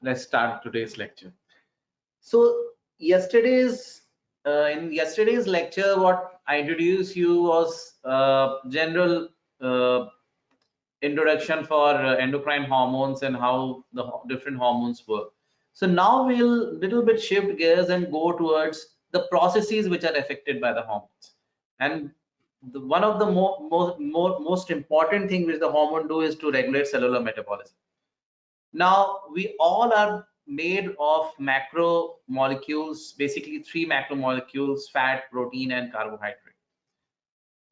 Let's start today's lecture. So in yesterday's lecture, what I introduced you was general introduction for endocrine hormones and how the different hormones work. So now we'll little bit shift gears and go towards the processes which are affected by the hormones. And one of the most important thing which the hormone do is to regulate cellular metabolism. Now we all are made of macromolecules, basically three macromolecules: fat, protein, and carbohydrate.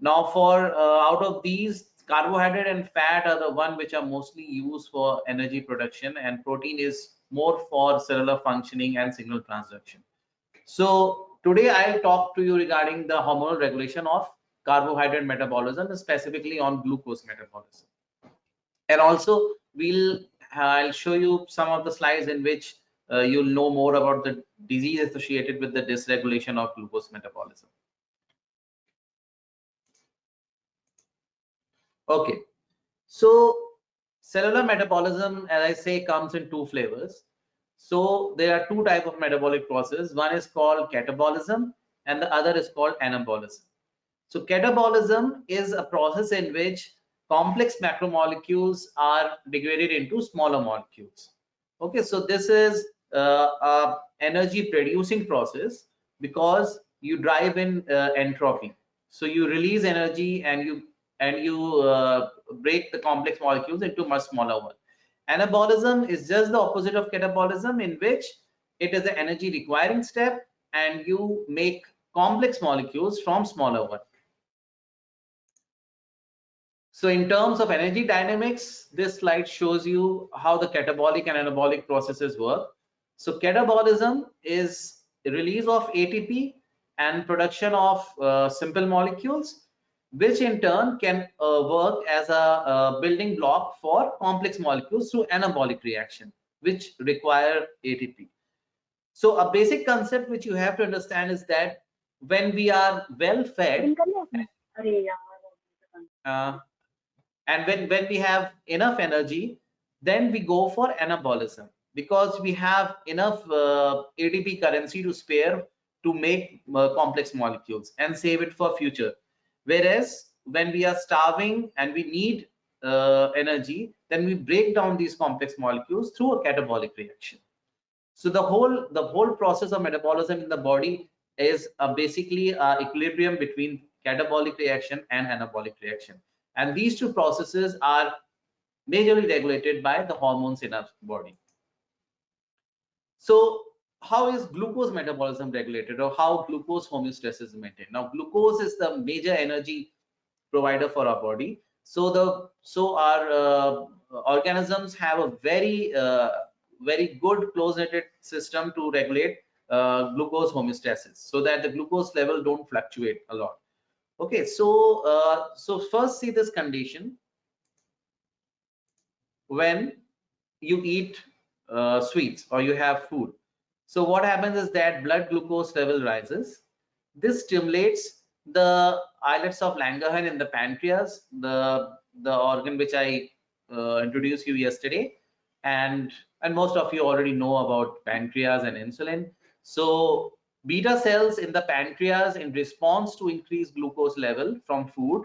Now for out of these, carbohydrate and fat are the one which are mostly used for energy production, and protein is more for cellular functioning and signal transduction. So today I'll talk to you regarding the hormonal regulation of carbohydrate metabolism, specifically on glucose metabolism. And also I'll show you some of the slides in which you'll know more about the disease associated with the dysregulation of glucose metabolism. Okay, so cellular metabolism, as I say, comes in two flavors. So there are two types of metabolic process. One is called catabolism and the other is called anabolism. So catabolism is a process in which complex macromolecules are degraded into smaller molecules. Okay, so this is a energy producing process because you drive in entropy. So you release energy and you break the complex molecules into much smaller one. Anabolism is just the opposite of catabolism, in which it is an energy requiring step and you make complex molecules from smaller one. So in terms of energy dynamics, this slide shows you how the catabolic and anabolic processes work. So catabolism is release of ATP and production of simple molecules, which in turn can work as a building block for complex molecules through anabolic reaction, which require ATP. So a basic concept which you have to understand is that when we are well fed, and when we have enough energy, then we go for anabolism, because we have enough ATP currency to spare to make complex molecules and save it for future. Whereas when we are starving and we need energy, then we break down these complex molecules through a catabolic reaction. So the whole process of metabolism in the body is basically equilibrium between catabolic reaction and anabolic reaction. And these two processes are majorly regulated by the hormones in our body. So how is glucose metabolism regulated, or how glucose homeostasis is maintained? Now glucose is the major energy provider for our body. So our organisms have a very good close-knitted system to regulate glucose homeostasis, so that the glucose level don't fluctuate a lot. Okay, so first see this condition. When you eat sweets or you have food, so what happens is that blood glucose level rises. This stimulates the islets of Langerhans in the pancreas, the organ which I introduced you yesterday, and most of you already know about pancreas and insulin. So beta cells in the pancreas, in response to increased glucose level from food,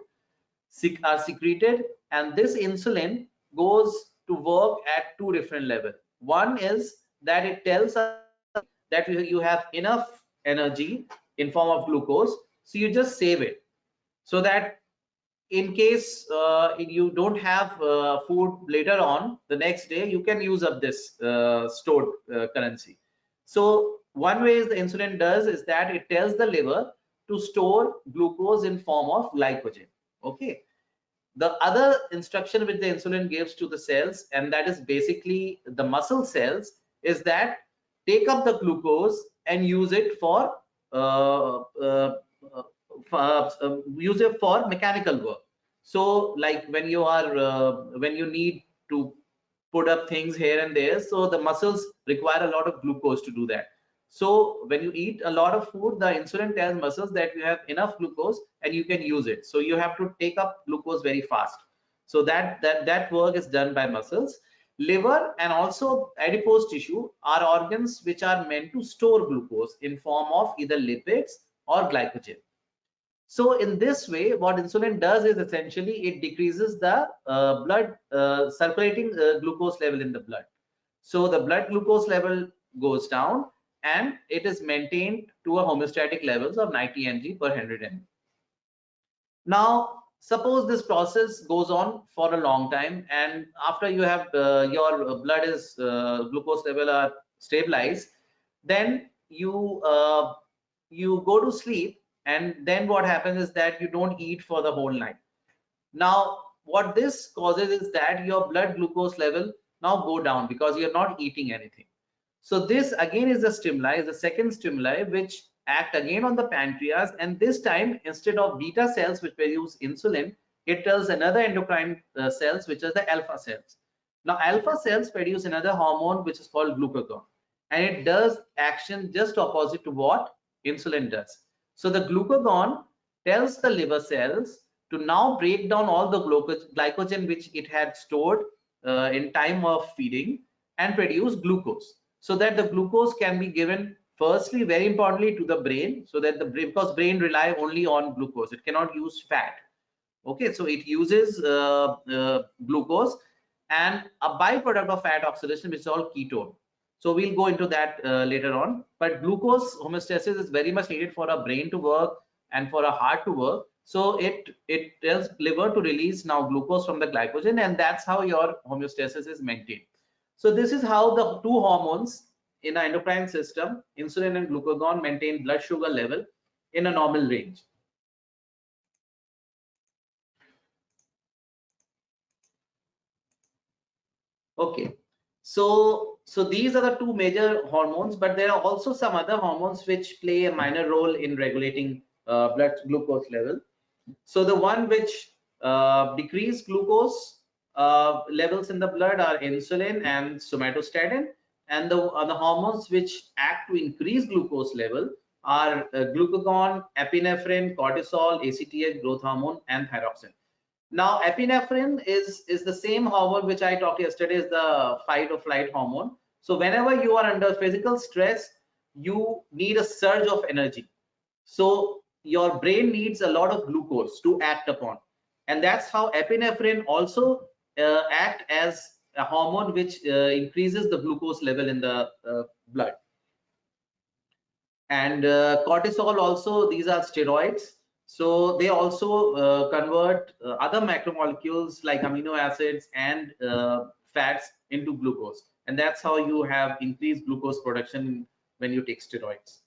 are secreted, and this insulin goes to work at two different levels. One is that it tells us that you have enough energy in form of glucose, so you just save it, so that in case you don't have food later on the next day, you can use up this stored currency. So one way the insulin does is that it tells the liver to store glucose in form of glycogen. Okay, the other instruction which the insulin gives to the cells, and that is basically the muscle cells, is that take up the glucose and use it for mechanical work. So like when you are when you need to put up things here and there, so the muscles require a lot of glucose to do that. So when you eat a lot of food, the insulin tells muscles that you have enough glucose and you can use it. So you have to take up glucose very fast. So that work is done by muscles. Liver and also adipose tissue are organs which are meant to store glucose in form of either lipids or glycogen. So in this way, what insulin does is essentially it decreases the blood circulating glucose level in the blood. So the blood glucose level goes down and it is maintained to a homeostatic levels of 90 mg per 100 ml. Now, suppose this process goes on for a long time, and after you have your blood is glucose level are stabilized, then you go to sleep, and then what happens is that you don't eat for the whole night. Now, what this causes is that your blood glucose level now go down because you're not eating anything. So this again is a stimuli, is the second stimuli which act again on the pancreas, and this time instead of beta cells which produce insulin, it tells another endocrine cells which are the alpha cells. Now alpha cells produce another hormone which is called glucagon, and it does action just opposite to what insulin does. So the glucagon tells the liver cells to now break down all the glycogen which it had stored in time of feeding and produce glucose, so that the glucose can be given firstly, very importantly, to the brain, so that the brain, because brain rely only on glucose, it cannot use fat. Okay, so it uses glucose and a byproduct of fat oxidation which is called ketone. So we'll go into that later on, but glucose homeostasis is very much needed for a brain to work and for a heart to work. So it tells liver to release now glucose from the glycogen, and that's how your homeostasis is maintained. So this is how the two hormones in an endocrine system, insulin and glucagon, maintain blood sugar level in a normal range. Okay, so these are the two major hormones, but there are also some other hormones which play a minor role in regulating blood glucose level. So the one which decrease glucose levels in the blood are insulin and somatostatin, and the hormones which act to increase glucose level are glucagon, epinephrine, cortisol, ACTH, growth hormone, and thyroxine. Now epinephrine is the same hormone which I talked yesterday, is the fight or flight hormone. So whenever you are under physical stress, you need a surge of energy. So your brain needs a lot of glucose to act upon, and that's how epinephrine also act as a hormone which increases the glucose level in the blood. And cortisol also, these are steroids, so they also convert other macromolecules like amino acids and fats into glucose, and that's how you have increased glucose production when you take steroids.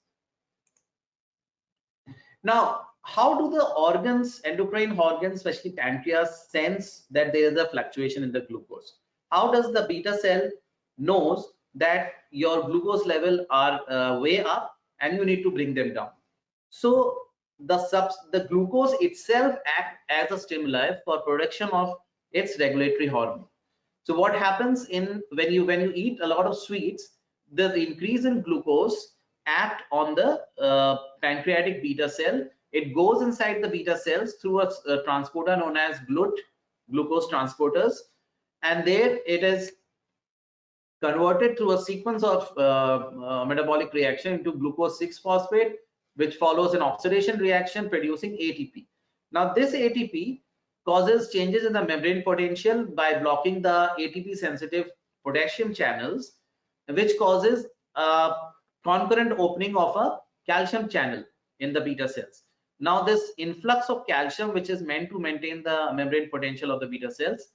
Now, how do the organs, endocrine organs, especially pancreas, sense that there is a fluctuation in the glucose? How does the beta cell knows that your glucose level are way up and you need to bring them down? So the glucose itself acts as a stimuli for production of its regulatory hormone. So what happens in when you eat a lot of sweets, the increase in glucose act on the pancreatic beta cell. It goes inside the beta cells through a transporter known as glucose transporters, and there it is converted through a sequence of metabolic reaction into glucose 6-phosphate, which follows an oxidation reaction producing ATP. Now this ATP causes changes in the membrane potential by blocking the ATP sensitive potassium channels, which causes concurrent opening of a calcium channel in the beta cells. Now this influx of calcium, which is meant to maintain the membrane potential of the beta cells,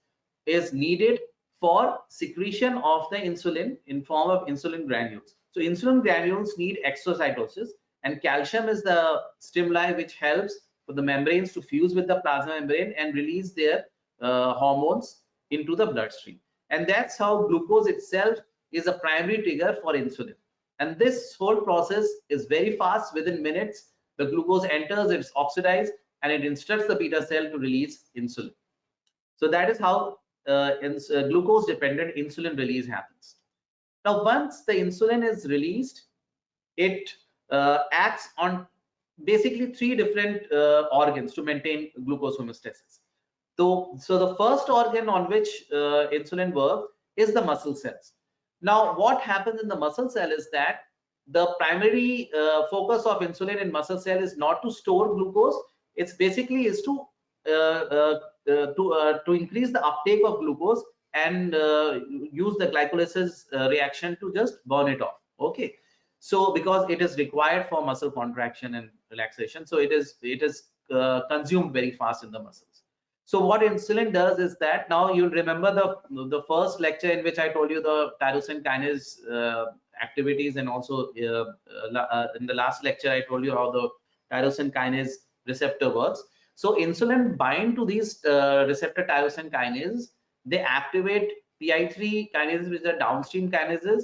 is needed for secretion of the insulin in form of insulin granules. So insulin granules need exocytosis, and calcium is the stimuli which helps for the membranes to fuse with the plasma membrane and release their hormones into the bloodstream. And that's how glucose itself is a primary trigger for insulin. And this whole process is very fast. Within minutes, the glucose enters, it's oxidized, and it instructs the beta cell to release insulin. So that is how glucose dependent insulin release happens. Now once the insulin is released, it acts on basically 3 different organs to maintain glucose homeostasis. So the first organ on which insulin works is the muscle cells. Now, what happens in the muscle cell is that the primary focus of insulin in muscle cell is not to store glucose. It's basically is to increase the uptake of glucose and use the glycolysis reaction to just burn it off. Okay, so because it is required for muscle contraction and relaxation, so it is consumed very fast in the muscles. So what insulin does is that, now you'll remember the first lecture in which I told you the tyrosine kinase activities, and also in the last lecture I told you how the tyrosine kinase receptor works. So insulin bind to these receptor tyrosine kinases. They activate PI3 kinases, which are downstream kinases.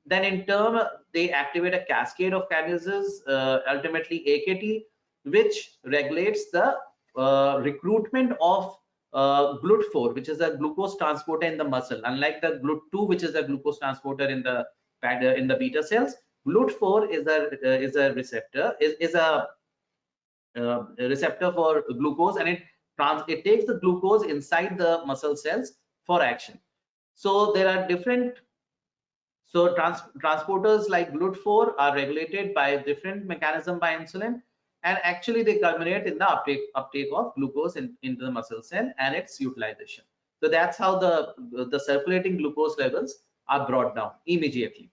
Then in turn, they activate a cascade of kinases, ultimately AKT, which regulates the recruitment of GLUT4, which is a glucose transporter in the muscle. Unlike the GLUT2, which is a glucose transporter in the beta cells, GLUT4 is a receptor for glucose, and it takes the glucose inside the muscle cells for action. So there are different transporters like GLUT4 are regulated by different mechanism by insulin, and actually they culminate in the uptake of glucose into the muscle cell and its utilization. So that's how the circulating glucose levels are brought down immediately.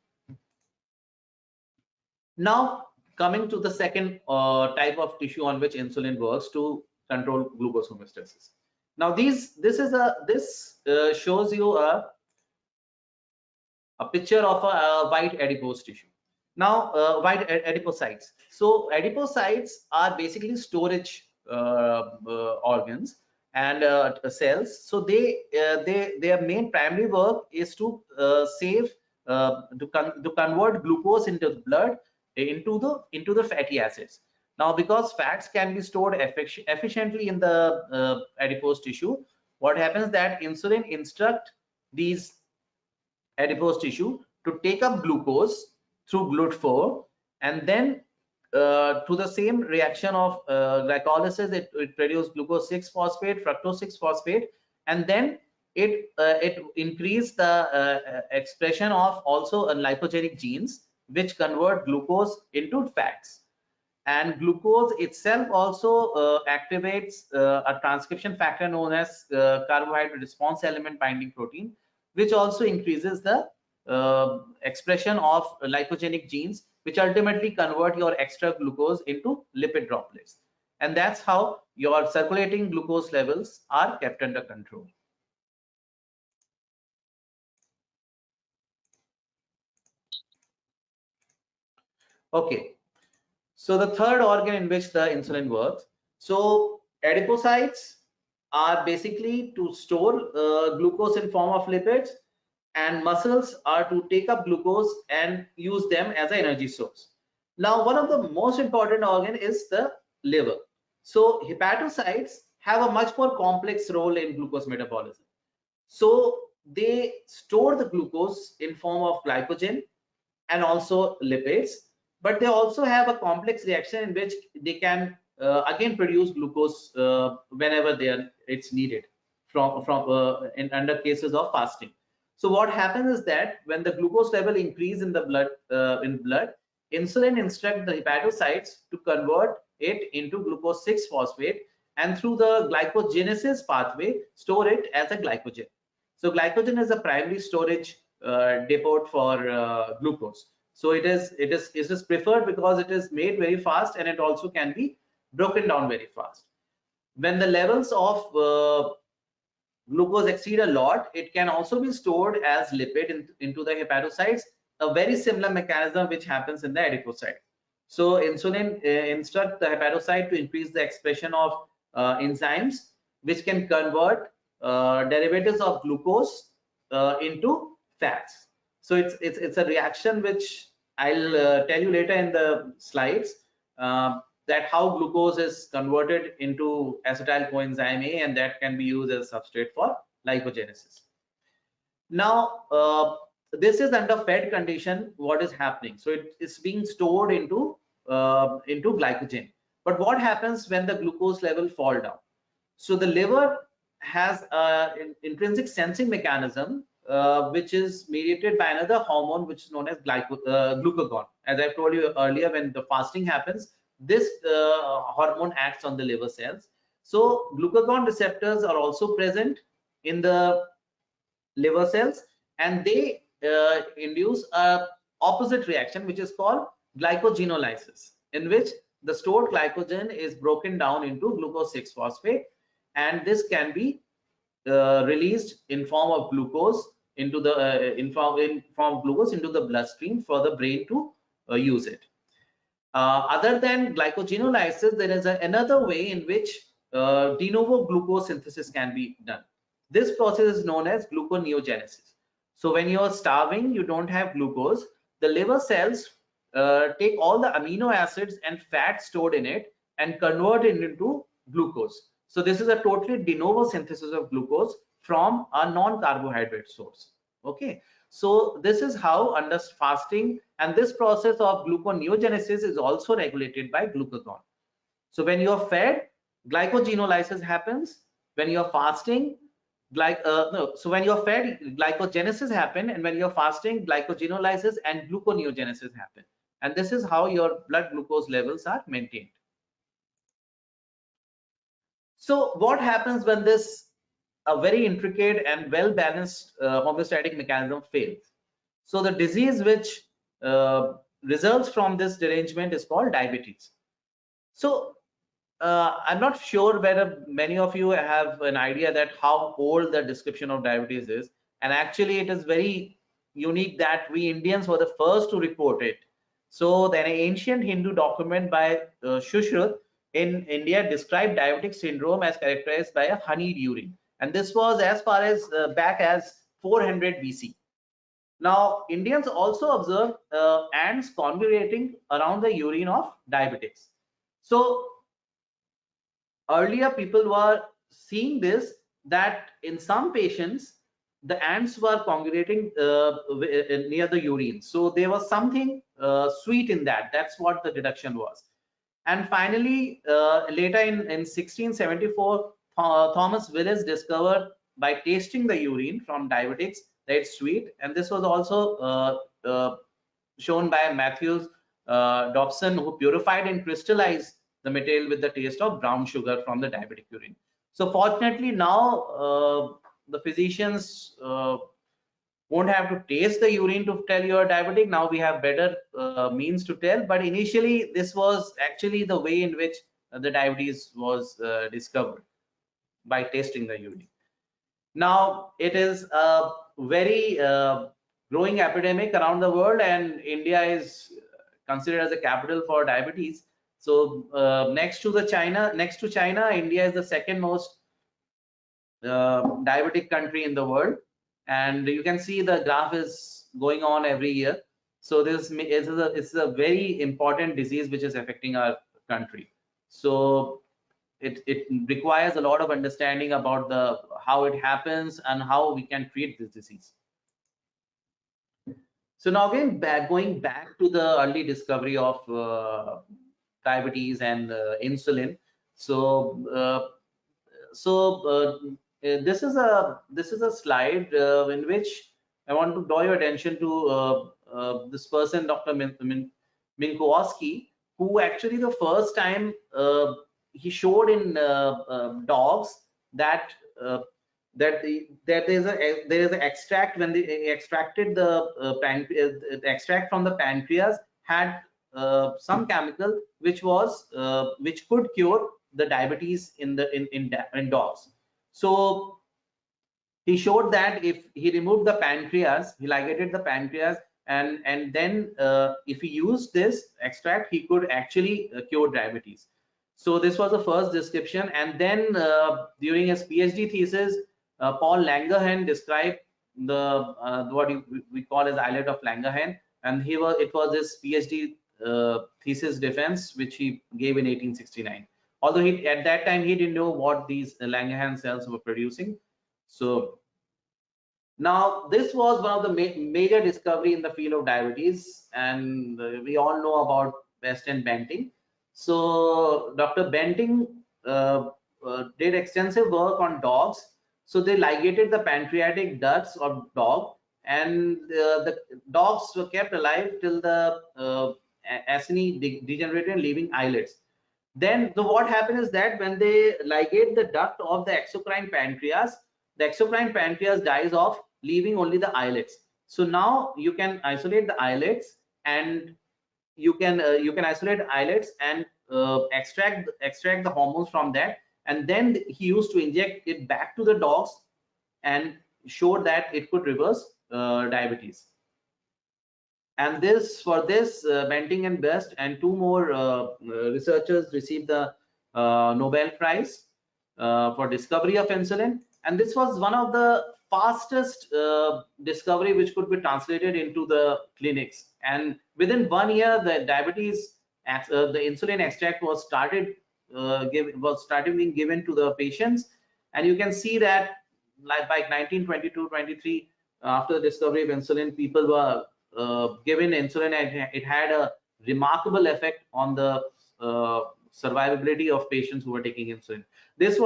Now coming to the second type of tissue on which insulin works to control glucose homeostasis. Now this shows you a picture of a white adipose tissue. Now white adipocytes. So adipocytes are basically storage organs and cells. So their main primary work is to convert glucose into the blood into the fatty acids. Now because fats can be stored efficiently in the adipose tissue, what happens that insulin instruct these adipose tissue to take up glucose through GLUT4, and then through the same reaction of glycolysis, it produces glucose 6-phosphate, fructose 6-phosphate, and then it increase the expression of also lipogenic genes which convert glucose into fats. And glucose itself also activates a transcription factor known as carbohydrate response element binding protein, which also increases the expression of lipogenic genes, which ultimately convert your extra glucose into lipid droplets. And that's how your circulating glucose levels are kept under control. Okay, so the third organ in which the insulin works. So adipocytes are basically to store glucose in form of lipids, and muscles are to take up glucose and use them as an energy source. Now, one of the most important organ is the liver. So hepatocytes have a much more complex role in glucose metabolism. So they store the glucose in form of glycogen and also lipids, but they also have a complex reaction in which they can again produce glucose whenever it's needed in under cases of fasting. So what happens is that when the glucose level increase in the blood, insulin instructs the hepatocytes to convert it into glucose 6-phosphate, and through the glycogenesis pathway store it as a glycogen. So glycogen is a primary storage depot for glucose. So it is preferred because it is made very fast and it also can be broken down very fast. When the levels of glucose exceed a lot, it can also be stored as lipid into the hepatocytes, a very similar mechanism which happens in the adipocyte. So insulin instructs the hepatocyte to increase the expression of enzymes which can convert derivatives of glucose into fats. So it's a reaction which I'll tell you later in the slides, that how glucose is converted into acetyl coenzyme A, and that can be used as a substrate for lipogenesis. Now this is under fed condition what is happening. So it is being stored into glycogen. But what happens when the glucose level fall down? So the liver has an intrinsic sensing mechanism which is mediated by another hormone which is known as glucagon. As I told you earlier, when the fasting happens, this hormone acts on the liver cells. So glucagon receptors are also present in the liver cells, and they induce a opposite reaction which is called glycogenolysis, in which the stored glycogen is broken down into glucose 6-phosphate, and this can be released in form of glucose into the in form of glucose into the bloodstream for the brain to use it. Other than glycogenolysis, there is another way in which de novo glucose synthesis can be done. This process is known as gluconeogenesis. So when you're starving, you don't have glucose, the liver cells take all the amino acids and fat stored in it and convert it into glucose. So this is a totally de novo synthesis of glucose from a non-carbohydrate source. Okay, so this is how under fasting, and this process of gluconeogenesis is also regulated by glucagon. So when you're fed, glycogenolysis happens. When you're fasting, so when you're fed, glycogenesis happen, and when you're fasting, glycogenolysis and gluconeogenesis happen. And this is how your blood glucose levels are maintained. So what happens when this a very intricate and well balanced homeostatic mechanism fails? So the disease which results from this derangement is called diabetes. So I'm not sure whether many of you have an idea that how old the description of diabetes is, and actually it is very unique that we Indians were the first to report it. So then an ancient Hindu document by Shushruta in India described diabetic syndrome as characterized by a honeyed urine, and this was as far as back as 400 BC. Now Indians also observed ants congregating around the urine of diabetics. So earlier people were seeing this, that in some patients the ants were congregating near the urine, so there was something sweet in that. That's what the deduction was. And finally later in 1674 Thomas Willis discovered by tasting the urine from diabetics that it's sweet, and this was also shown by Matthews Dobson, who purified and crystallized the material with the taste of brown sugar from the diabetic urine. So fortunately now the physicians won't have to taste the urine to tell you're diabetic. Now we have better means to tell, but initially this was actually the way in which the diabetes was discovered, by tasting the urine. Now it is a very growing epidemic around the world, and India is considered as a capital for diabetes. So next to China, India is the second most diabetic country in the world, and you can see the graph is going on every year. So this is a very important disease which is affecting our country. So it requires a lot of understanding about how it happens and how we can treat this disease. So now again, going back to the early discovery of diabetes and insulin. So this is a slide in which I want to draw your attention to this person, Dr. Minkowski, who actually the first time he showed in dogs that there is an extract. When they extracted the extract from the pancreas had some chemical which could cure the diabetes in dogs. So he showed that if he removed the pancreas, he ligated the pancreas, and then if he used this extract, he could actually cure diabetes. So this was the first description, and then during his PhD thesis, Paul Langerhans described the what we call as islet of Langerhans, and it was his PhD thesis defense which he gave in 1869. Although at that time he didn't know what these Langerhans cells were producing. So now this was one of the major discovery in the field of diabetes, and we all know about Best and Banting. So Dr. Banting did extensive work on dogs. So they ligated the pancreatic ducts of dog, and the dogs were kept alive till the acini degenerated, leaving islets. Then what happened is that when they ligate the duct of the exocrine pancreas, the exocrine pancreas dies off, leaving only the islets. So now you can isolate the islets, and you can isolate islets and extract the hormones from that, and then he used to inject it back to the dogs and showed that it could reverse diabetes. And for this, Banting and Best and two more researchers received the Nobel Prize for discovery of insulin. And this was one of the fastest discovery which could be translated into the clinics. And within 1 year, the the insulin extract was started being given to the patients. And you can see that, like by 1922-23, after the discovery of insulin, people were given insulin, and it had a remarkable effect on the survivability of patients who were taking insulin. This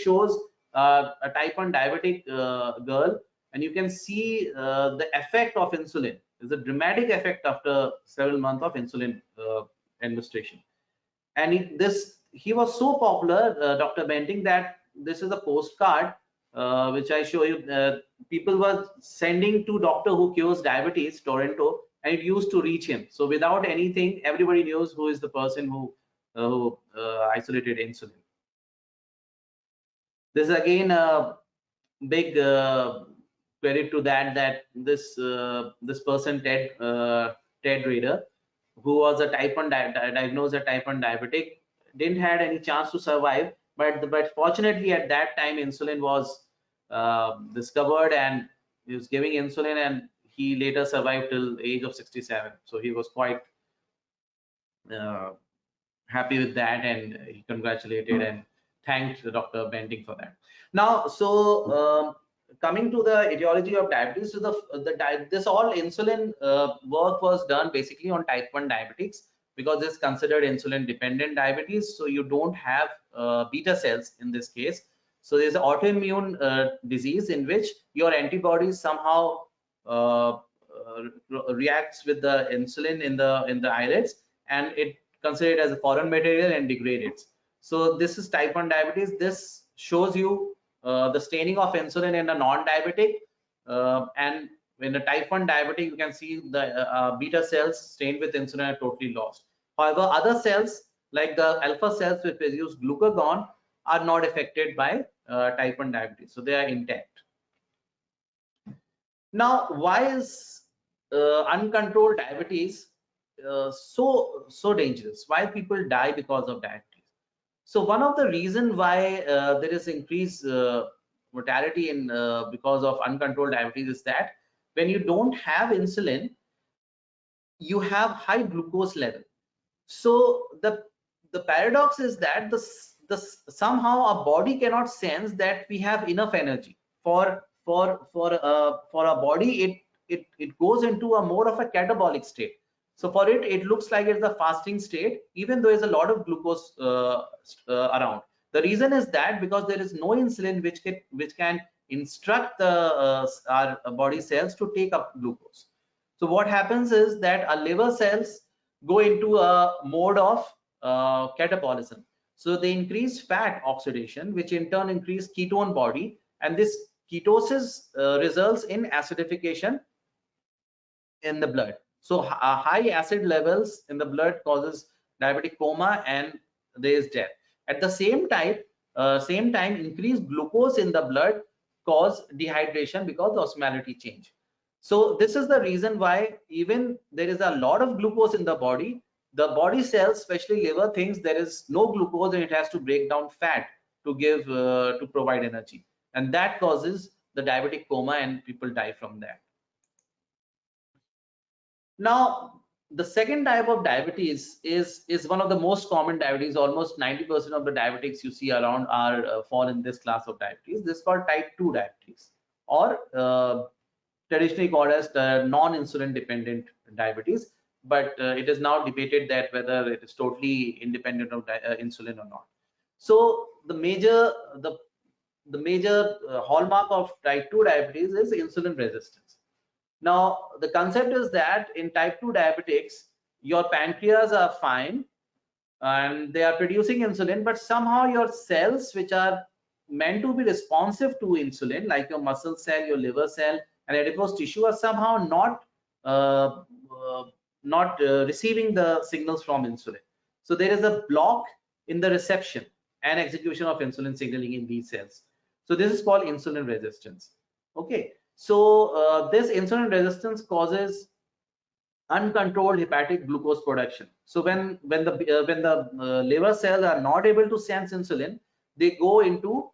shows a type 1 diabetic girl, and you can see the effect of insulin. There's a dramatic effect after several months of insulin administration. And he was so popular, Dr. Banting, that this is a postcard which I show you. People were sending to Doctor Who Cures Diabetes, Toronto, and it used to reach him. So without anything, everybody knows who is the person who isolated insulin. This is again a big credit to that this person, Ted Ryder, who was a type 1 diagnosed a type 1 diabetic, didn't had any chance to survive, but fortunately at that time insulin was discovered, and he was giving insulin, and he later survived till the age of 67. So he was quite happy with that, and he congratulated and thanked Dr. Banting for that. Now, so coming to the etiology of diabetes, so this all insulin work was done basically on type 1 diabetics, because it's considered insulin dependent diabetes. So you don't have beta cells in this case. So there's an autoimmune disease in which your antibodies somehow reacts with the insulin in the islets, and it considered as a foreign material and degrades. So this is type 1 diabetes. This shows you the staining of insulin in a non-diabetic, and in a type 1 diabetic, you can see the beta cells stained with insulin are totally lost. However, other cells like the alpha cells which produce glucagon are not affected by type 1 diabetes, so they are intact. Now, why is uncontrolled diabetes so dangerous? Why people die because of diabetes? So one of the reasons why there is increased mortality in because of uncontrolled diabetes is that when you don't have insulin, you have high glucose level. So the paradox is that somehow our body cannot sense that we have enough energy for a body. It goes into a more of a catabolic state. So for it looks like it's a fasting state, even though there's a lot of glucose around. The reason is that because there is no insulin which can instruct our body cells to take up glucose. So what happens is that our liver cells go into a mode of catabolism. So they increase fat oxidation, which in turn increase ketone body, and this ketosis results in acidification in the blood. So high acid levels in the blood causes diabetic coma, and there is death. At the same time, increased glucose in the blood cause dehydration because of osmolality change. So this is the reason why even there is a lot of glucose in the body cells, especially liver, thinks there is no glucose and it has to break down fat to give to provide energy, and that causes the diabetic coma, and people die from that. Now, the second type of diabetes is one of the most common diabetes. Almost 90% of the diabetics you see around are fall in this class of diabetes. This is called type 2 diabetes, or traditionally called as non-insulin dependent diabetes, but it is now debated that whether it is totally independent of insulin or not. So the the major hallmark of type 2 diabetes is insulin resistance. Now, the concept is that in type 2 diabetics, your pancreas are fine and they are producing insulin, but somehow your cells which are meant to be responsive to insulin, like your muscle cell, your liver cell, and adipose tissue, are somehow uh, uh, not receiving the signals from insulin. So there is a block in the reception and execution of insulin signaling in these cells. So this is called insulin resistance. Okay, so this insulin resistance causes uncontrolled hepatic glucose production. So when the liver cells are not able to sense insulin, they go into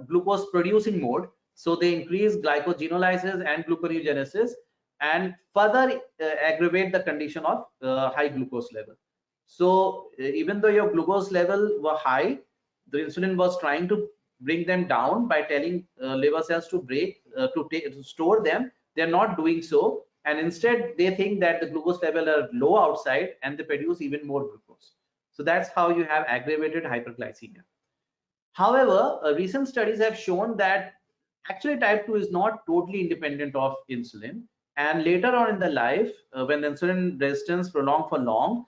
glucose producing mode. So they increase glycogenolysis and gluconeogenesis and further aggravate the condition of high glucose level. So even though your glucose level were high, the insulin was trying to bring them down by telling liver cells to to store them. They're not doing so, and instead they think that the glucose level are low outside and they produce even more glucose. So that's how you have aggravated hyperglycemia. However, recent studies have shown that actually type 2 is not totally independent of insulin, and later on in the life, when the insulin resistance prolonged for long,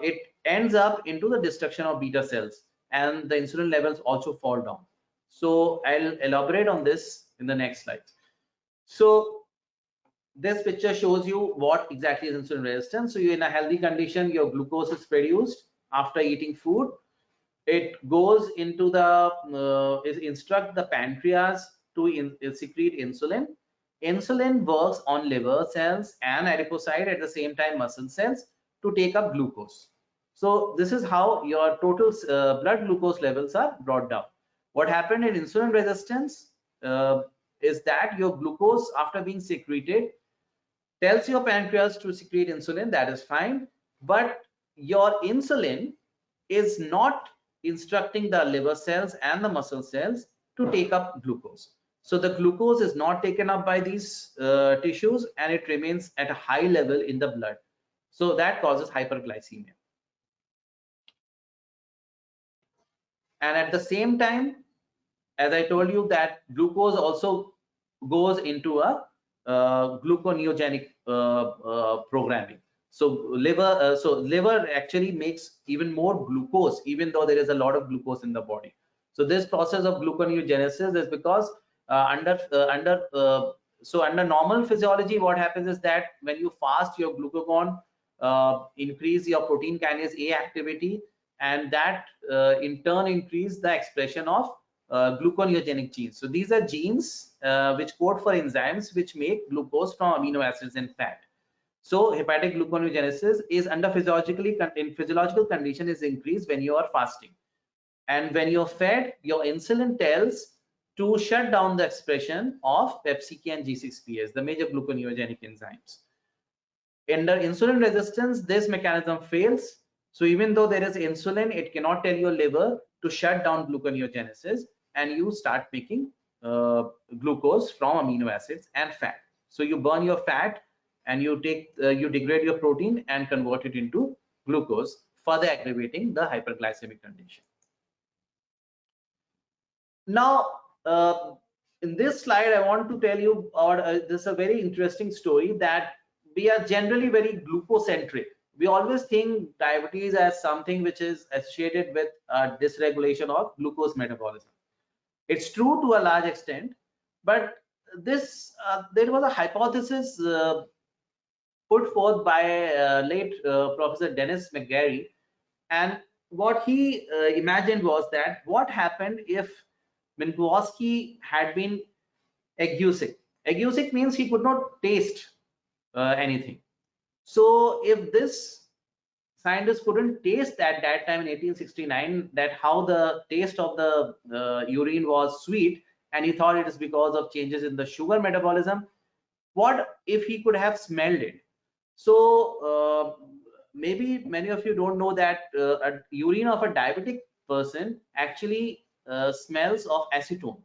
it ends up into the destruction of beta cells and the insulin levels also fall down. So I'll elaborate on this in the next slide. So this picture shows you what exactly is insulin resistance. So you're in a healthy condition, your glucose is produced after eating food. It goes into the instruct the pancreas to secrete insulin. Insulin works on liver cells and adipocyte, at the same time muscle cells, to take up glucose. So this is how your total blood glucose levels are brought down. What happened in insulin resistance is that your glucose, after being secreted, tells your pancreas to secrete insulin. That is fine, but your insulin is not instructing the liver cells and the muscle cells to take up glucose. So the glucose is not taken up by these tissues and it remains at a high level in the blood. So that causes hyperglycemia. And at the same time, as I told you, that glucose also goes into a gluconeogenic programming. So liver actually makes even more glucose, even though there is a lot of glucose in the body. So this process of gluconeogenesis is because under normal physiology, what happens is that when you fast, your glucagon increase your protein kinase A activity, and that in turn increase the expression of gluconeogenic genes. So these are genes which code for enzymes which make glucose from amino acids and fat. So hepatic gluconeogenesis is in physiological condition is increased when you are fasting, and when you're fed, your insulin tells to shut down the expression of PepsiK and G6PS, the major gluconeogenic enzymes. Under insulin resistance, this mechanism fails. So even though there is insulin, it cannot tell your liver to shut down gluconeogenesis, and you start making glucose from amino acids and fat. So you burn your fat and you degrade your protein and convert it into glucose, further aggravating the hyperglycemic condition. Now, in this slide, I want to tell you about this is a very interesting story, that we are generally very glucocentric. We always think diabetes as something which is associated with dysregulation of glucose metabolism. It's true to a large extent, but there was a hypothesis put forth by late Professor Dennis McGarry, and what he imagined was that what happened if Minkowski had been agusic. Agusic means he could not taste anything. So if this scientist couldn't taste at that time in 1869 that how the taste of the urine was sweet, and he thought it is because of changes in the sugar metabolism, what if he could have smelled it? So maybe many of you don't know that a urine of a diabetic person actually smells of acetone.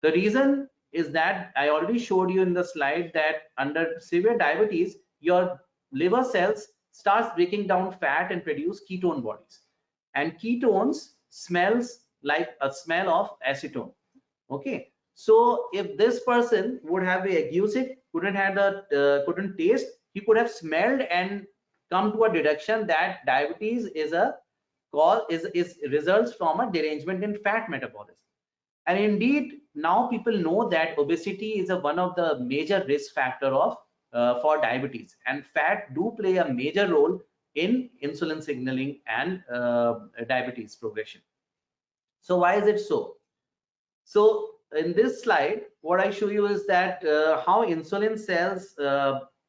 The reason is that I already showed you in the slide that under severe diabetes, your liver cells starts breaking down fat and produce ketone bodies, and ketones smells like a smell of acetone. Okay, so if this person would have been ageusic, couldn't taste, he could have smelled and come to a deduction that diabetes is a cause, is results from a derangement in fat metabolism. And indeed, now people know that obesity is one of the major risk factor of for diabetes, and fat do play a major role in insulin signaling and diabetes progression. So why is it so? So in this slide, what I show you is that how insulin cells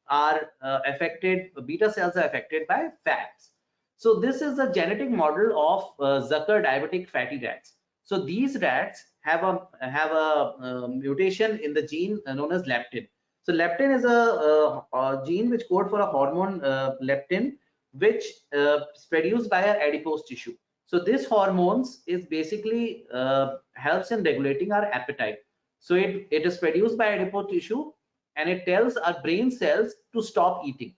are affected, beta cells are affected by fats. So this is a genetic model of Zucker diabetic fatty rats. So these rats have a mutation in the gene known as leptin. So leptin is a gene which code for a hormone leptin, which is produced by our adipose tissue. So this hormones is basically helps in regulating our appetite. So it is produced by adipose tissue, and it tells our brain cells to stop eating.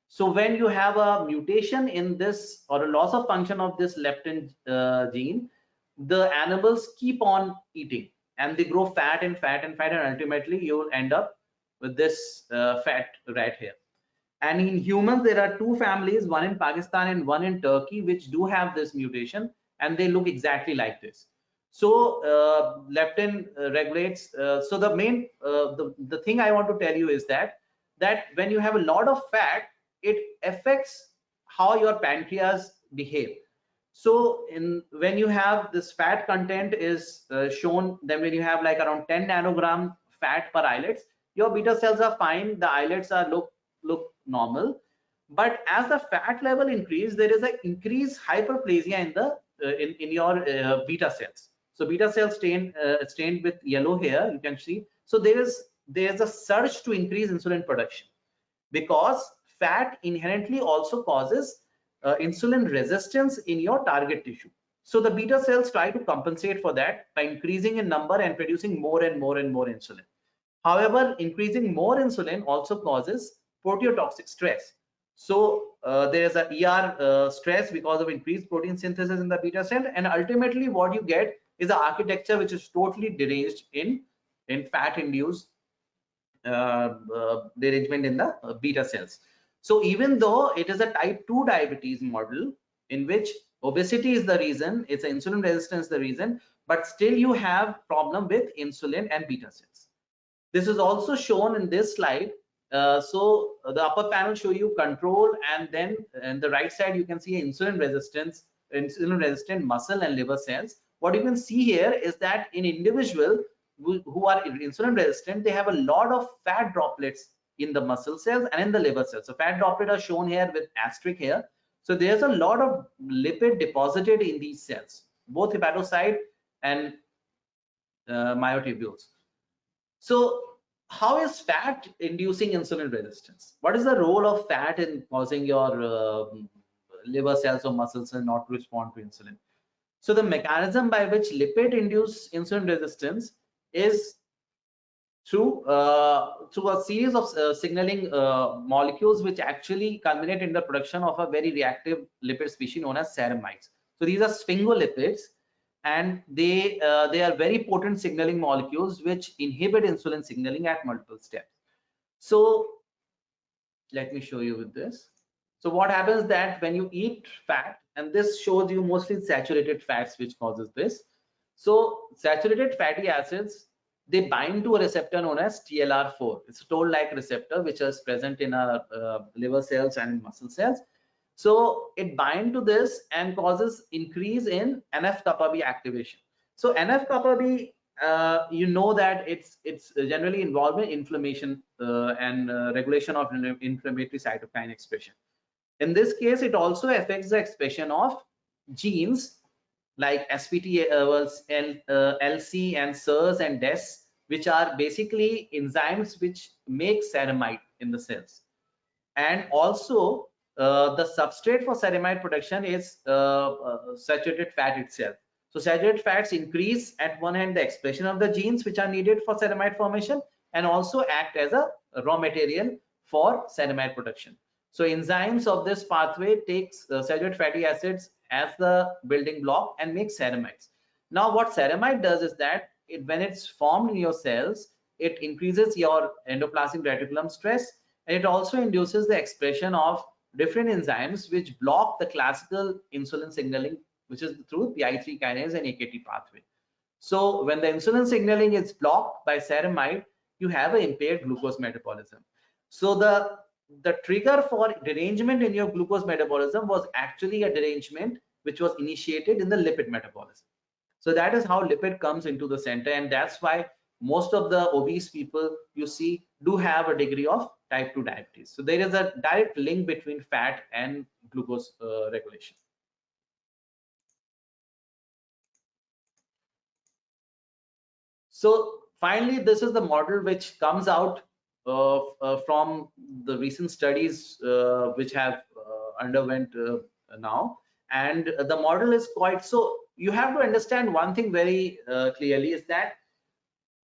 So when you have a mutation in this or a loss of function of this leptin gene, the animals keep on eating and they grow fat and fat and fat, and ultimately you will end up with this fat rat here. And in humans, there are two families, one in Pakistan and one in Turkey, which do have this mutation, and they look exactly like this. So leptin regulates. So the main, the thing I want to tell you is that when you have a lot of fat, it affects how your pancreas behave. So when you have this fat content is shown, then when you have like around 10 nanogram fat per islets, your beta cells are fine, the islets are look normal. But as the fat level increase, there is an increased hyperplasia in the in your beta cells. So beta cells stained with yellow here, you can see. So there's a surge to increase insulin production, because fat inherently also causes insulin resistance in your target tissue. So the beta cells try to compensate for that by increasing in number and producing more and more and more insulin. However, increasing more insulin also causes proteotoxic stress. So there is a ER stress because of increased protein synthesis in the beta cell, and ultimately what you get is an architecture which is totally deranged in fat-induced derangement in the beta cells. So even though it is a type 2 diabetes model in which obesity is the reason, it's insulin resistance the reason, but still you have problem with insulin and beta cells. This is also shown in this slide. So the upper panel show you control, and then on the right side you can see insulin resistant muscle and liver cells. What you can see here is that in individual who are insulin resistant, they have a lot of fat droplets in the muscle cells and in the liver cells. So fat droplets are shown here with asterisk here. So there's a lot of lipid deposited in these cells, both hepatocyte and myotubules. So how is fat inducing insulin resistance? What is the role of fat in causing your liver cells or muscle cells not to respond to insulin? So the mechanism by which lipid induce insulin resistance is through a series of signaling molecules which actually culminate in the production of a very reactive lipid species known as ceramides. So these are sphingolipids, and they are very potent signaling molecules which inhibit insulin signaling at multiple steps. So let me show you with this. So what happens that when you eat fat, and this shows you mostly saturated fats which causes this. So saturated fatty acids, they bind to a receptor known as TLR4. It's a toll-like receptor which is present in our liver cells and muscle cells. So it binds to this and causes increase in NF-kappa B activation. So NF-kappa B, you know that it's generally involved in inflammation and regulation of inflammatory cytokine expression. In this case, it also affects the expression of genes like SPT, LC, and SERS and DES, which are basically enzymes which make ceramide in the cells. And also the substrate for ceramide production is saturated fat itself. So saturated fats increase at one hand the expression of the genes which are needed for ceramide formation, and also act as a raw material for ceramide production. So enzymes of this pathway takes saturated fatty acids as the building block and make ceramides. Now what ceramide does is that when it's formed in your cells, it increases your endoplasmic reticulum stress, and it also induces the expression of different enzymes which block the classical insulin signaling, which is through PI3 kinase and AKT pathway. So when the insulin signaling is blocked by ceramide, you have an impaired glucose metabolism. So the trigger for derangement in your glucose metabolism was actually a derangement which was initiated in the lipid metabolism. So that is how lipid comes into the center, and that's why most of the obese people you see do have a degree of type 2 diabetes. So there is a direct link between fat and glucose regulation. So finally, this is the model which comes out from the recent studies which have underwent now, and the model is quite, so you have to understand one thing very clearly, is that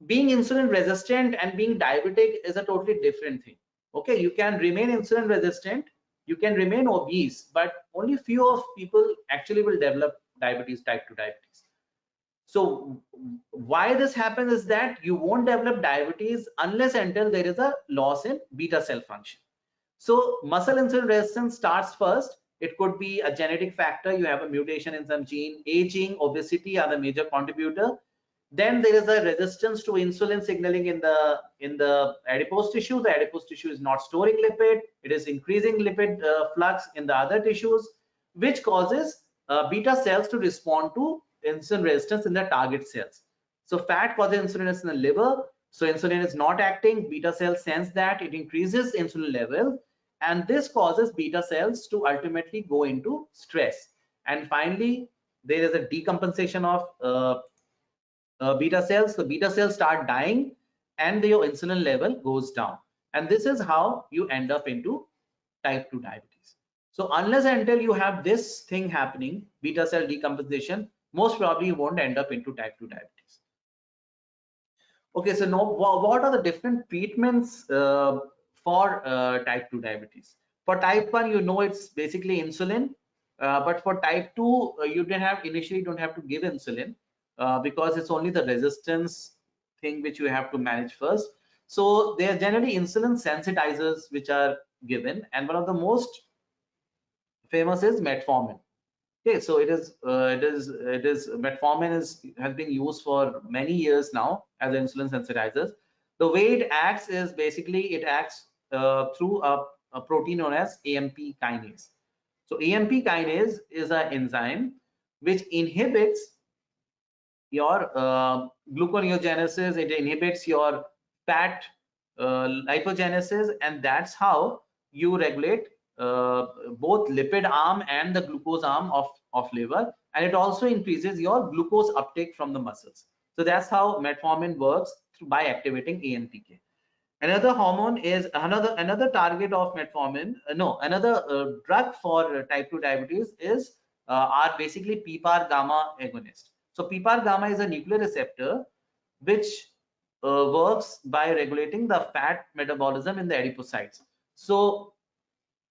being insulin resistant and being diabetic is a totally different thing. Okay, you can remain insulin resistant, you can remain obese, but only few of people actually will develop diabetes, type 2 diabetes. So why this happens is that you won't develop diabetes unless until there is a loss in beta cell function. So muscle insulin resistance starts first. It could be a genetic factor, you have a mutation in some gene, aging, obesity are the major contributor. Then there is a resistance to insulin signaling in the adipose tissue. The adipose tissue is not storing lipid, it is increasing lipid flux in the other tissues, which causes beta cells to respond to insulin resistance in the target cells. So fat causes insulin resistance in the liver, so insulin is not acting, beta cells sense that, it increases insulin level, and this causes beta cells to ultimately go into stress. And finally, there is a decompensation of beta cells. So beta cells start dying and your insulin level goes down, and this is how you end up into type 2 diabetes. So unless until you have this thing happening, beta cell decompensation, most probably you won't end up into type 2 diabetes. Okay, so now what are the different treatments for type 2 diabetes? For type 1, you know, it's basically insulin, but for type 2, you initially don't have to give insulin because it's only the resistance thing which you have to manage first. So they are generally insulin sensitizers which are given, and one of the most famous is metformin. Okay, so metformin has been used for many years now as insulin sensitizers. The way it acts is basically it acts through a protein known as AMP kinase. So AMP kinase is an enzyme which inhibits your gluconeogenesis, it inhibits your fat lipogenesis, and that's how you regulate both lipid arm and the glucose arm of liver, and it also increases your glucose uptake from the muscles. So that's how metformin works by activating AMPK. Another hormone is another target of metformin. Another drug for type 2 diabetes is are basically PPAR gamma agonist. So PPAR gamma is a nuclear receptor which works by regulating the fat metabolism in the adipocytes. So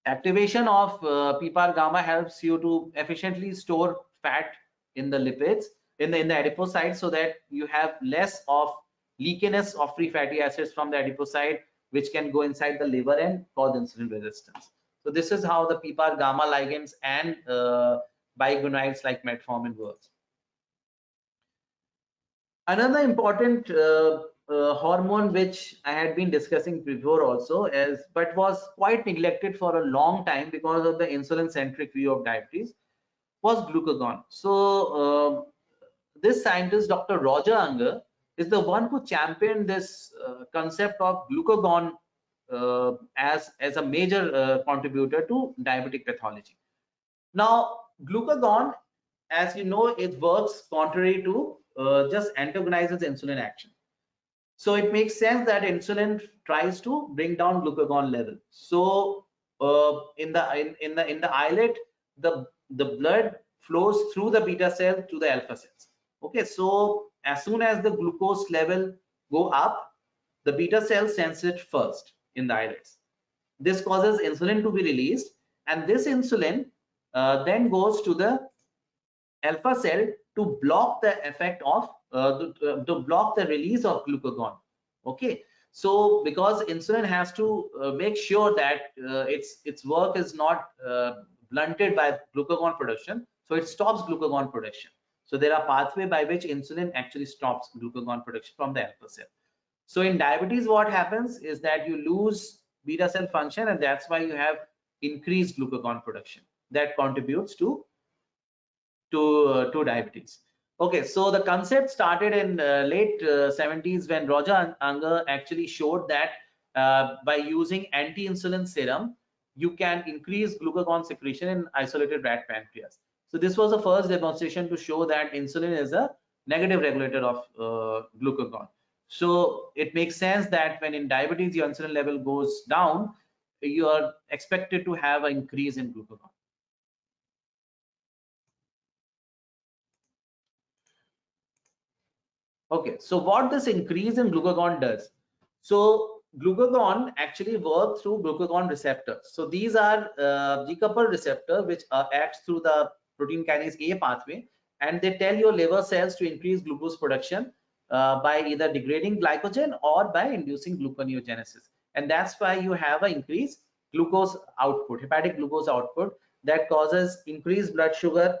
activation of PPAR gamma helps you to efficiently store fat in the lipids in the adipocytes, so that you have less of leakiness of free fatty acids from the adipocyte, which can go inside the liver and cause insulin resistance. So this is how the PPAR gamma ligands and biguanides like metformin works. Another important hormone which I had been discussing before also but was quite neglected for a long time because of the insulin centric view of diabetes was glucagon. So this scientist, Dr. Roger Unger, is the one who championed this concept of glucagon as a major contributor to diabetic pathology. Now, glucagon, as you know, it works contrary to just antagonizes insulin action. So it makes sense that insulin tries to bring down glucagon level. So in the islet, the blood flows through the beta cell to the alpha cells. Okay, so as soon as the glucose level go up, the beta cell sense it first in the islets. This causes insulin to be released, and this insulin then goes to the alpha cell to block the effect of to block the release of glucagon. Okay, so because insulin has to make sure that its work is not blunted by glucagon production, so it stops glucagon production. So there are pathway by which insulin actually stops glucagon production from the alpha cell. So in diabetes, what happens is that you lose beta cell function, and that's why you have increased glucagon production that contributes to diabetes. Okay, so the concept started in late 70s when Roger Unger actually showed that by using anti-insulin serum, you can increase glucagon secretion in isolated rat pancreas. So this was the first demonstration to show that insulin is a negative regulator of glucagon. So it makes sense that when in diabetes your insulin level goes down, you are expected to have an increase in glucagon. Okay, so what this increase in glucagon does? So glucagon actually works through glucagon receptors. So these are decoupled receptor which acts through the protein kinase A pathway, and they tell your liver cells to increase glucose production by either degrading glycogen or by inducing gluconeogenesis. And that's why you have an increased glucose output, hepatic glucose output, that causes increased blood sugar,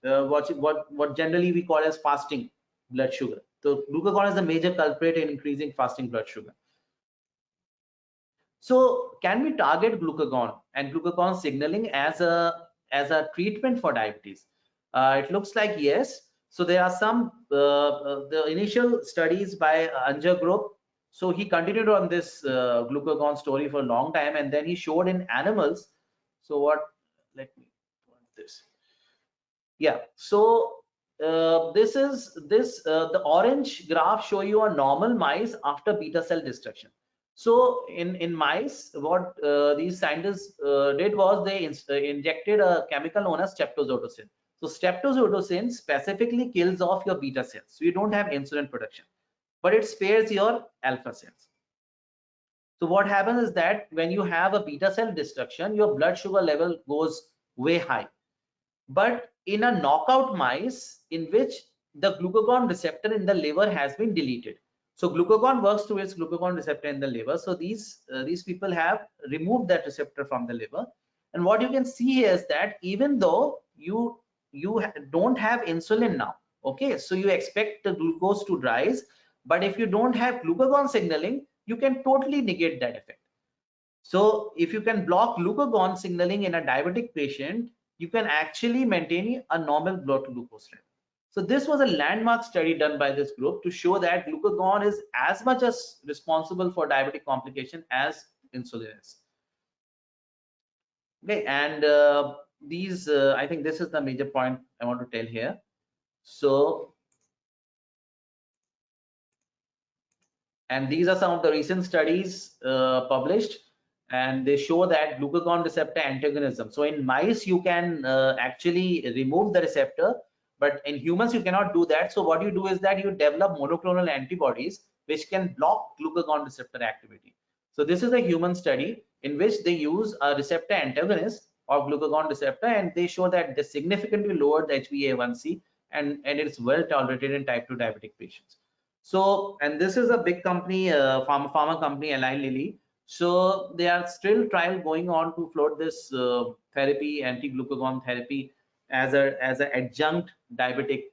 what generally we call as fasting blood sugar. So glucagon is the major culprit in increasing fasting blood sugar. So can we target glucagon and glucagon signaling as a treatment for diabetes? It looks like yes. So there are some the initial studies by Unger group. So he continued on this glucagon story for a long time, and then he showed in animals. So what? Let me put this. Yeah, so the orange graph show you a normal mice after beta cell destruction. So in mice, what these scientists did was they injected a chemical known as streptozotocin. So streptozotocin specifically kills off your beta cells, so you don't have insulin production, but it spares your alpha cells. So what happens is that when you have a beta cell destruction, your blood sugar level goes way high. But in a knockout mice in which the glucagon receptor in the liver has been deleted, so glucagon works through its glucagon receptor in the liver. So these people have removed that receptor from the liver, and what you can see here is that even though you don't have insulin now, okay, so you expect the glucose to rise, but if you don't have glucagon signaling, you can totally negate that effect. So if you can block glucagon signaling in a diabetic patient, you can actually maintain a normal blood glucose level. So this was a landmark study done by this group to show that glucagon is as much as responsible for diabetic complication as insulin is. Okay, and I think this is the major point I want to tell here. So, and these are some of the recent studies published, and they show that glucagon receptor antagonism. So in mice, you can actually remove the receptor, but in humans, you cannot do that. So what you do is that you develop monoclonal antibodies which can block glucagon receptor activity. So this is a human study in which they use a receptor antagonist of glucagon receptor, and they show that they significantly lowered the HbA1c, and it's well tolerated in type 2 diabetic patients. So, and this is a big company, pharma company, Eli Lilly. So they are still trial going on to float this therapy, anti-glucagon therapy, as an adjunct diabetic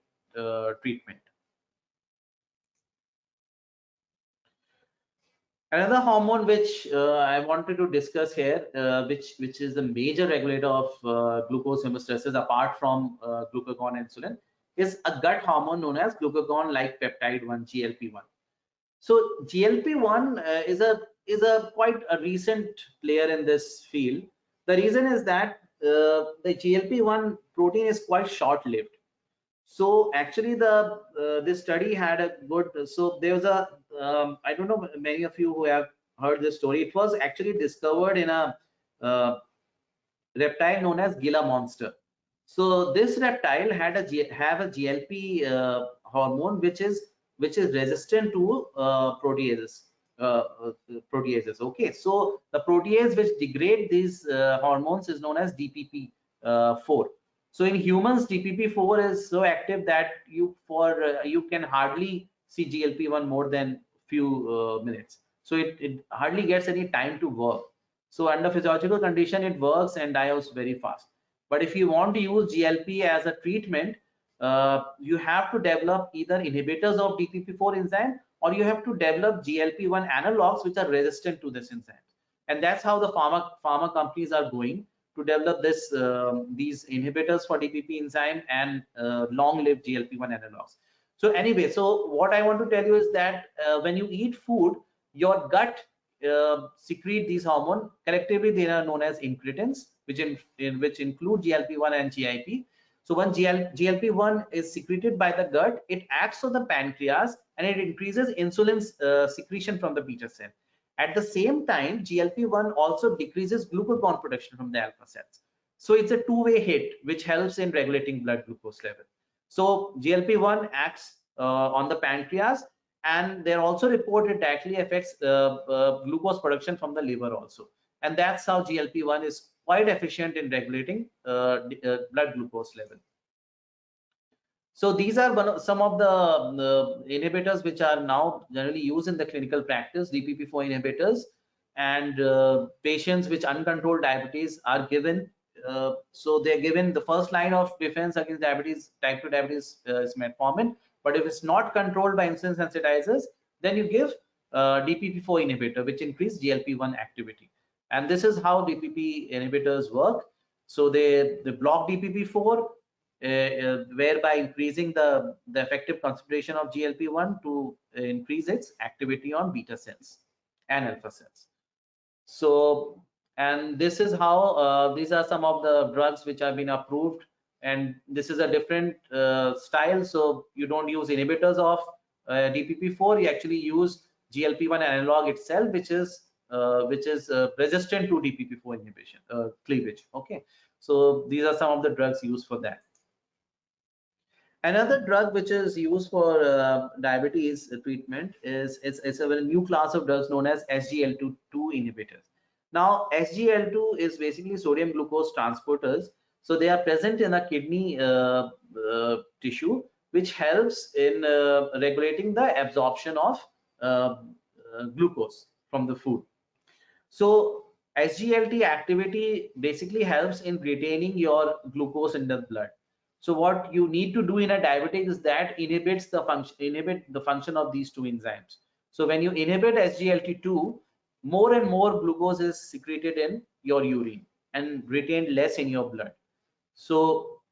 treatment. Another hormone which I wanted to discuss here, which is the major regulator of glucose homeostasis apart from glucagon and insulin, is a gut hormone known as glucagon-like peptide 1, GLP-1. So GLP-1 is a quite a recent player in this field. The reason is that the GLP-1 protein is quite short-lived. So actually, this study had a good. So there was a I don't know many of you who have heard this story. It was actually discovered in a reptile known as Gila monster. So this reptile have a GLP hormone which is resistant to proteases. Okay, so the protease which degrade these hormones is known as DPP4. So in humans, DPP4 is so active that you can hardly see GLP-1 more than few minutes. So it hardly gets any time to work. So under physiological condition, it works and dies very fast. But if you want to use GLP as a treatment, you have to develop either inhibitors of DPP4 enzyme, or you have to develop GLP-1 analogs which are resistant to this enzyme. And that's how the pharma companies are going to develop these inhibitors for DPP enzyme and long-lived GLP-1 analogs. So anyway, so what I want to tell you is that when you eat food, your gut secrete these hormones. Collectively, they are known as incretins, which include GLP-1 and GIP. So when GLP-1 is secreted by the gut, it acts on the pancreas and it increases insulin secretion from the beta cell. At the same time, GLP-1 also decreases glucagon production from the alpha cells. So it's a two-way hit, which helps in regulating blood glucose level. So GLP-1 acts on the pancreas, and they're also reported directly affects glucose production from the liver also. And that's how GLP-1 is quite efficient in regulating blood glucose level. So these are some of the inhibitors which are now generally used in the clinical practice, DPP4 inhibitors, and patients with uncontrolled diabetes are given. So they're given the first line of defense against diabetes, type 2 diabetes is metformin. But if it's not controlled by insulin sensitizers, then you give DPP4 inhibitor, which increase GLP-1 activity. And this is how DPP inhibitors work. So they block DPP4, whereby increasing the effective concentration of GLP-1 to increase its activity on beta cells and alpha cells. So, and this is how these are some of the drugs which have been approved, and this is a different style. So you don't use inhibitors of DPP4, you actually use GLP-1 analog itself, which is resistant to DPP4 inhibition cleavage. Okay, so these are some of the drugs used for that. Another drug which is used for diabetes treatment is it's a very new class of drugs known as SGLT2 inhibitors. Now, SGLT2 is basically sodium glucose transporters. So they are present in a kidney tissue, which helps in regulating the absorption of glucose from the food. So SGLT activity basically helps in retaining your glucose in the blood. So what you need to do in a diabetic is that inhibit the function of these two enzymes. So when you inhibit SGLT2, more and more glucose is secreted in your urine and retained less in your blood. So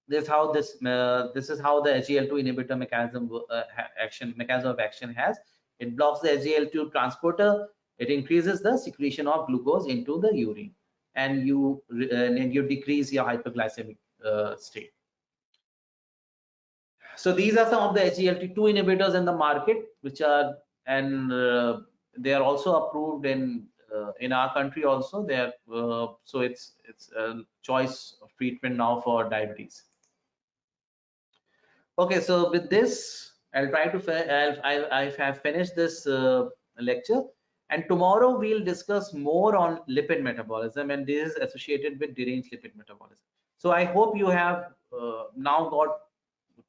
this is how this is how the SGLT2 inhibitor mechanism of action has. It blocks the SGLT2 transporter. It increases the secretion of glucose into the urine, and you decrease your hyperglycemic state. So these are some of the SGLT2 inhibitors in the market, which are, and they are also approved in our country also. They are so it's a choice of treatment now for diabetes. Okay, so with this, I'll try to I have finished this lecture, and tomorrow we'll discuss more on lipid metabolism, and this is associated with deranged lipid metabolism. So I hope you have now got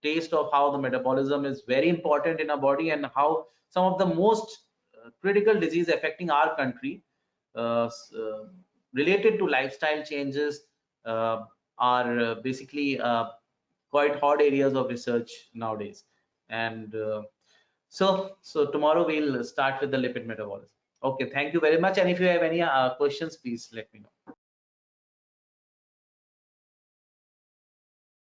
taste of how the metabolism is very important in our body, and how some of the most critical disease affecting our country related to lifestyle changes are basically quite hot areas of research nowadays. And so tomorrow we'll start with the lipid metabolism. Okay, thank you very much, and if you have any questions, please let me know.